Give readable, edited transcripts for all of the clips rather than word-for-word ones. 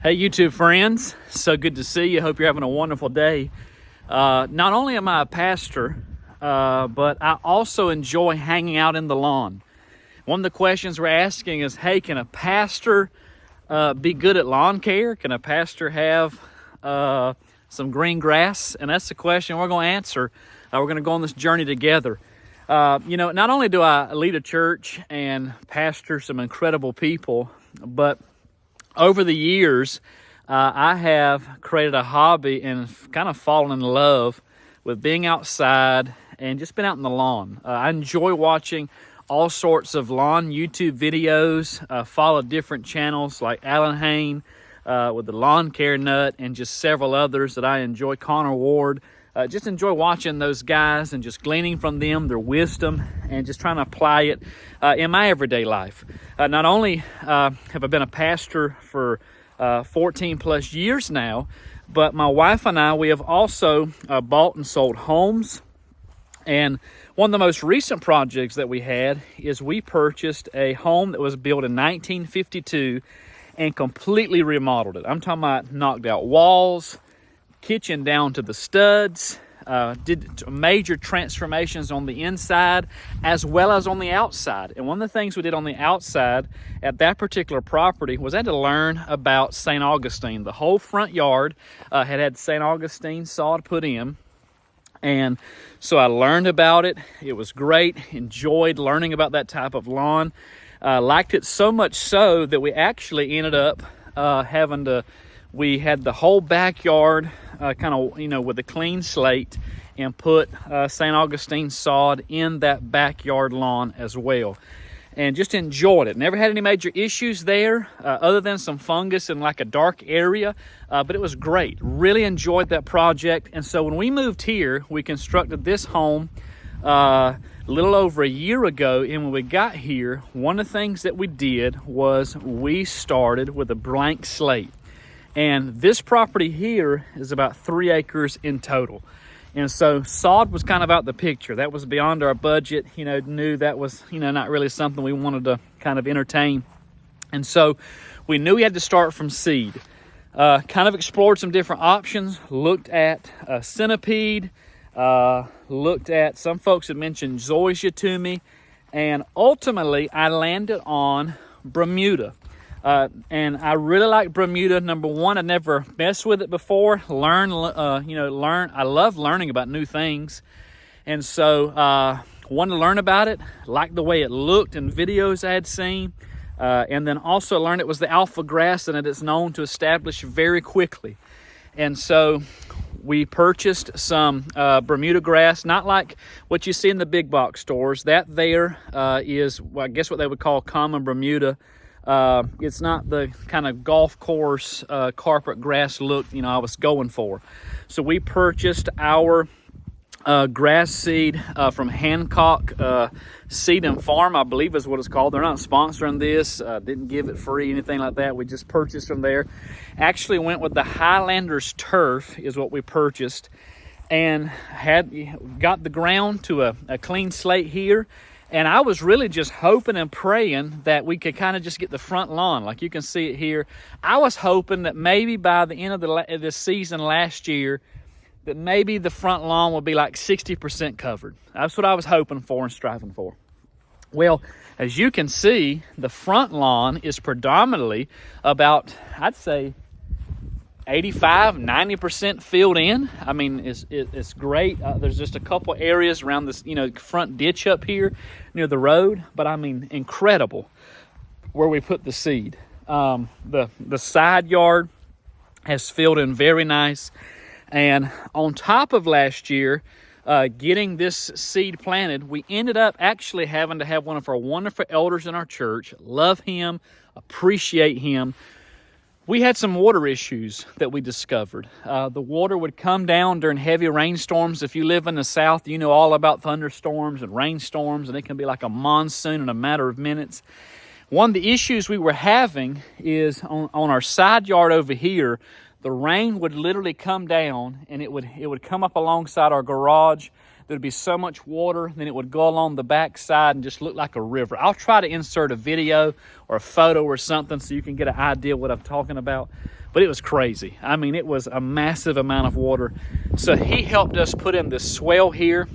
Hey YouTube friends, so good to see you. Hope you're having a wonderful day. Not only am I a pastor, but I also enjoy hanging out in the lawn. One of the questions we're asking is, hey, can a pastor be good at lawn care? Can a pastor have some green grass? And that's the question we're going to answer. We're going to go on this journey together. Not only do I lead a church and pastor some incredible people, but over the years, I have created a hobby and kind of fallen in love with being outside and just been out in the lawn. I enjoy watching all sorts of lawn YouTube videos, follow different channels like Alan Hain with the Lawn Care Nut and just several others that I enjoy, Connor Ward. Just enjoy watching those guys and just gleaning from them, their wisdom, and just trying to apply it in my everyday life. Not only have I been a pastor for 14 plus years now, but my wife and I, we have also bought and sold homes. And one of the most recent projects that we had is we purchased a home that was built in 1952 and completely remodeled it. I'm talking about knocked out walls, kitchen down to the studs, did major transformations on the inside as well as on the outside. And one of the things we did on the outside at that particular property was I had to learn about St. Augustine. The whole front yard had St. Augustine sod put in. And so I learned about it. It was great. Enjoyed learning about that type of lawn. Liked it so much so that we actually ended up we had the whole backyard with a clean slate and put St. Augustine sod in that backyard lawn as well. And just enjoyed it. Never had any major issues there other than some fungus in like a dark area, but it was great. Really enjoyed that project. And so when we moved here, we constructed this home a little over a year ago. And when we got here, one of the things that we did was we started with a blank slate. And this property here is about 3 acres in total. And so sod was kind of out the picture. That was beyond our budget, knew that was, not really something we wanted to kind of entertain. And so we knew we had to start from seed. Kind of explored some different options, looked at centipede, looked at, some folks had mentioned zoysia to me, and ultimately I landed on Bermuda. And I really like Bermuda. Number one, I never messed with it before. Learn. I love learning about new things. And so, wanted to learn about it. Liked the way it looked in videos I had seen. And then also learned it was the alpha grass and it is known to establish very quickly. And so we purchased some Bermuda grass, not like what you see in the big box stores. That there is, I guess what they would call common Bermuda. It's not the kind of golf course carpet grass look I was going for. So we purchased our grass seed from Hancock Seed and Farm, I believe is what it's called. They're not sponsoring this, didn't give it free, anything like that. We just purchased from there. Actually went with the Highlanders turf is what we purchased, and got the ground to a clean slate here. And I was really just hoping and praying that we could kind of just get the front lawn. Like you can see it here. I was hoping that maybe by the end of the season last year, that maybe the front lawn would be like 60% covered. That's what I was hoping for and striving for. Well, as you can see, the front lawn is predominantly about, I'd say, 85-90% filled in. I mean, it's great. There's just a couple areas around this front ditch up here near the road, but I mean, incredible where we put the seed. The side yard has filled in very nice, and on top of last year getting this seed planted, we ended up actually having to have one of our wonderful elders in our church. Love him, appreciate him. We had some water issues that we discovered. The water would come down during heavy rainstorms. If you live in the South, you know all about thunderstorms and rainstorms, and it can be like a monsoon in a matter of minutes. One of the issues we were having is on our side yard over here, the rain would literally come down and it would come up alongside our garage. There'd be so much water, then it would go along the back side and just look like a river. I'll try to insert a video or a photo or something so you can get an idea what I'm talking about. but it was crazy. I mean, it was a massive amount of water. So he helped us put in this swell here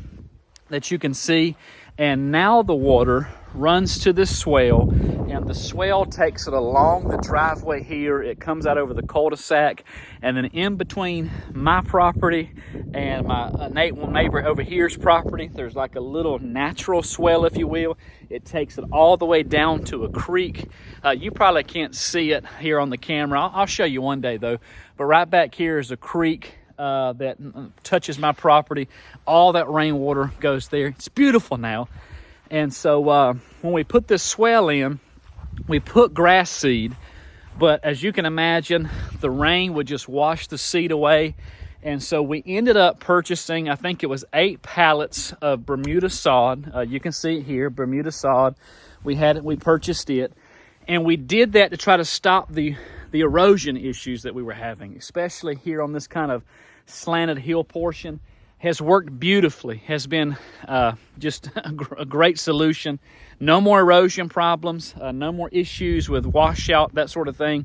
that you can see, and now the water runs to this swell, and the swell takes it along the driveway here. It comes out over the cul-de-sac, and then in between my property and my neighbor over here's property, there's like a little natural swell, if you will. It takes it all the way down to a creek. You probably can't see it here on the camera. I'll show you one day though. But right back here is a creek that touches my property. All that rainwater goes there. It's beautiful now. And so when we put this swell in, we put grass seed, but as you can imagine, the rain would just wash the seed away. And so we ended up purchasing, I think it was 8 pallets of Bermuda sod. You can see it here, Bermuda sod. We purchased it, and we did that to try to stop the erosion issues that we were having, especially here on this kind of slanted hill portion. Has worked beautifully, has been just a great solution. No more erosion problems, no more issues with washout, that sort of thing.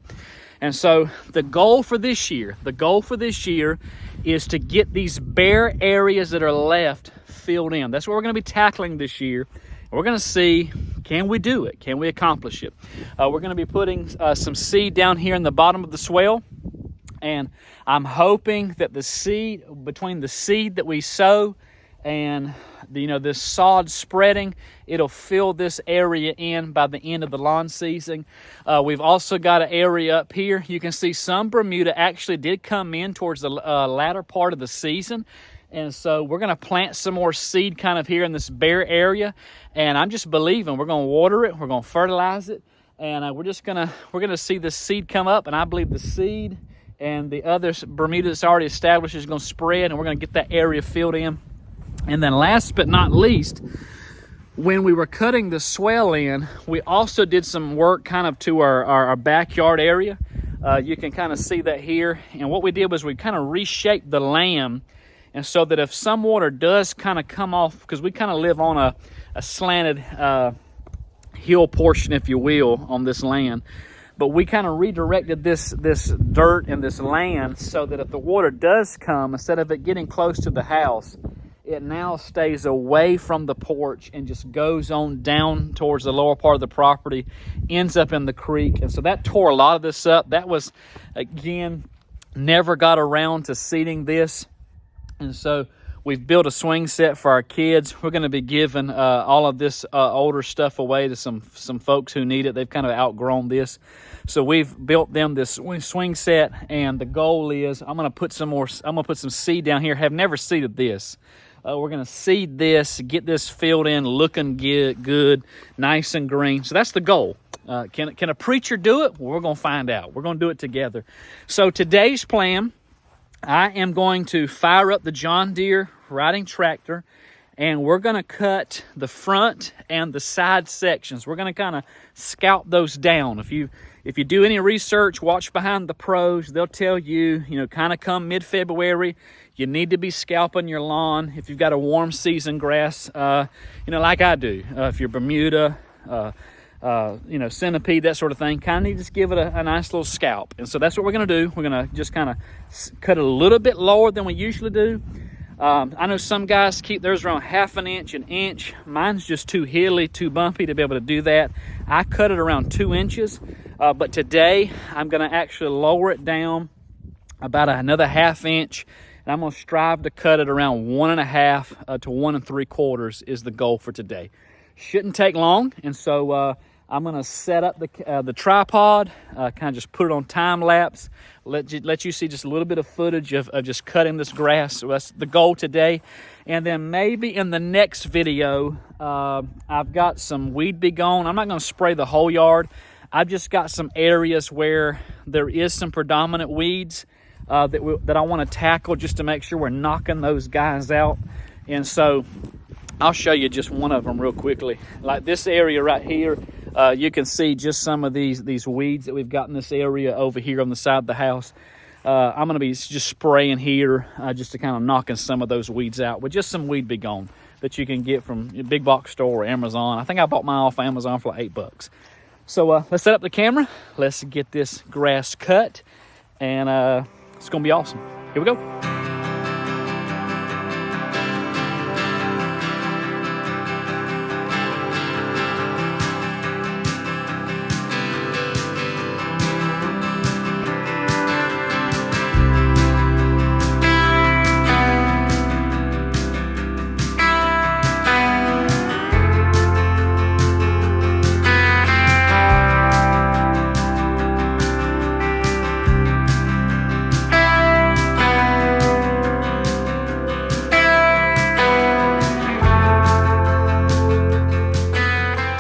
And so the goal for this year is to get these bare areas that are left filled in. That's what we're going to be tackling this year. We're going to see, can we do it? Can we accomplish it? We're going to be putting some seed down here in the bottom of the swell. And I'm hoping that the seed, between the seed that we sow and this sod spreading, it'll fill this area in by the end of the lawn season. We've also got an area up here. You can see some Bermuda actually did come in towards the latter part of the season. And so we're going to plant some more seed kind of here in this bare area. And I'm just believing we're going to water it. We're going to fertilize it. And we're going to see this seed come up. And I believe the seed and the other Bermuda that's already established is going to spread, and we're going to get that area filled in. And then last but not least, when we were cutting the swell in, we also did some work kind of to our backyard area. You can kind of see that here. And what we did was we kind of reshaped the land, and so that if some water does kind of come off, because we kind of live on a slanted hill portion, if you will, on this land. But we kind of redirected this dirt and this land so that if the water does come, instead of it getting close to the house, it now stays away from the porch and just goes on down towards the lower part of the property, ends up in the creek. And so that tore a lot of this up. That was, again, never got around to seeding this. And so we've built a swing set for our kids. We're going to be giving all of this older stuff away to some folks who need it. They've kind of outgrown this. So we've built them this swing set, and the goal is I'm going to put some seed down here. Have never seeded this. We're going to seed this, get this filled in, looking good, nice and green. So that's the goal. Can a preacher do it? Well, we're going to find out. We're going to do it together. So today's plan, I am going to fire up the John Deere riding tractor, and we're going to cut the front and the side sections. We're going to kind of scalp those down. If you do any research, watch Behind the Pros. They'll tell you, kind of come mid-February, you need to be scalping your lawn. If you've got a warm season grass, like I do. If you're Bermuda, centipede, that sort of thing, kind of need to just give it a nice little scalp. And so that's what we're going to do. We're going to just kind of cut it a little bit lower than we usually do. I know some guys keep theirs around half an inch. Mine's just too hilly, too bumpy to be able to do that. I cut it around 2 inches, but today I'm going to actually lower it down about another half inch, and I'm going to strive to cut it around 1.5 to 1 3/4 is the goal for today. Shouldn't take long, and so I'm going to set up the tripod, kind of just put it on time lapse, let you see just a little bit of footage of just cutting this grass. So that's the goal today. And then maybe in the next video, I've got some weed be gone. I'm not going to spray the whole yard. I've just got some areas where there is some predominant weeds that I want to tackle just to make sure we're knocking those guys out. And so I'll show you just one of them real quickly. Like this area right here, you can see just some of these weeds that we've got in this area over here on the side of the house. I'm going to be just spraying here just to kind of knocking some of those weeds out with just some Weed Be Gone that you can get from a big box store or Amazon. I think I bought mine off Amazon for like $8. So let's set up the camera. Let's get this grass cut, and it's gonna be awesome. Here we go.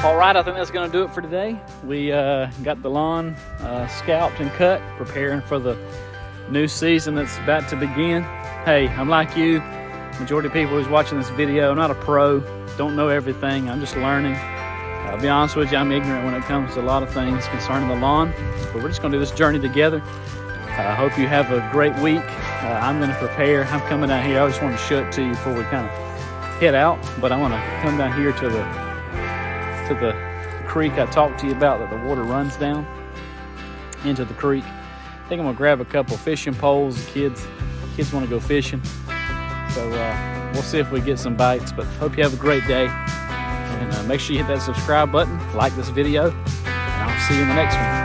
All right, I think that's going to do it for today. We got the lawn scalped and cut, preparing for the new season that's about to begin. Hey, I'm like you, majority of people who's watching this video. I'm not a pro, don't know everything. I'm just learning. I'll be honest with you, I'm ignorant when it comes to a lot of things concerning the lawn, but we're just going to do this journey together. I hope you have a great week. I'm going to prepare. I'm coming down here. I just want to show it to you before we kind of head out, but I want to come down here to the creek I talked to you about, that the water runs down into the creek. I think I'm gonna grab a couple fishing poles. Kids want to go fishing, so we'll see if we get some bites. But hope you have a great day, and make sure you hit that subscribe button, like this video, and I'll see you in the next one.